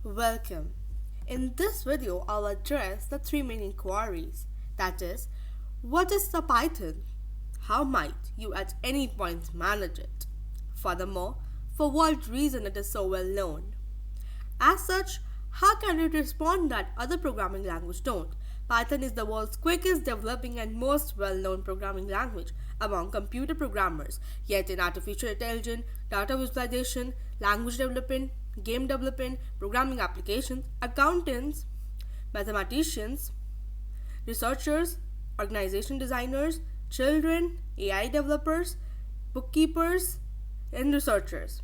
Welcome. In this video, I'll address the three main inquiries. That is, what is the Python? How might you at any point manage it? Furthermore, for what reason it is so well known? As such, how can it respond that other programming languages don't? Python is the world's quickest developing and most well-known programming language among computer programmers. Yet in artificial intelligence, data visualization, language development, game development, programming applications, accountants, mathematicians, researchers, organization designers, children, AI developers, bookkeepers, and researchers.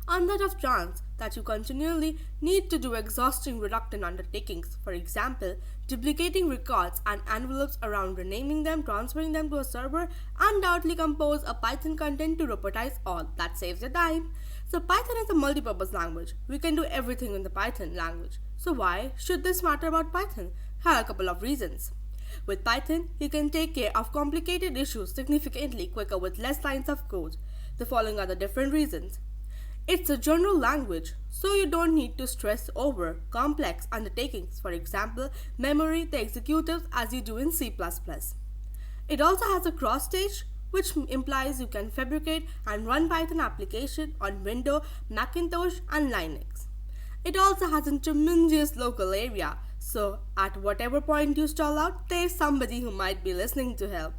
On that off chance that you continually need to do exhausting reductant undertakings, for example, duplicating records and envelopes around, renaming them, transferring them to a server, undoubtedly compose a Python content to robotize all. That saves your time. So Python is a multi-purpose language. We can do everything in the Python language. So why should this matter about Python? Here are a couple of reasons. With Python, you can take care of complicated issues significantly quicker with less lines of code. The following are the different reasons. It's a general language, so you don't need to stress over complex undertakings, for example, memory the executives as you do in C++. It also has a cross-stage, which implies you can fabricate and run Python application on Windows, Macintosh, and Linux. It also has a tremendous local area, so at whatever point you stall out, there's somebody who might be listening to help.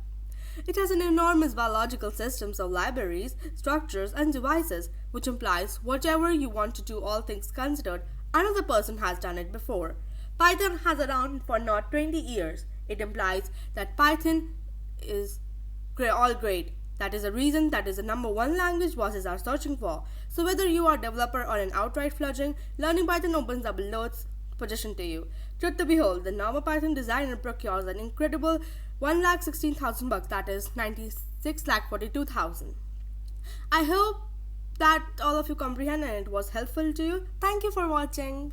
It has an enormous biological systems of libraries, structures, and devices, which implies whatever you want to do, all things considered, another person has done it before. Python has around for not 20 years. It implies that Python is all great. That is a reason that is the number one language bosses are searching for. So whether you are a developer or an outright fledgling, learning Python opens up a loads position to you. Truth to behold, the normal Python designer procures an incredible $1,16,000, that is $96,42,000. I hope that all of you comprehend and it was helpful to you. Thank you for watching.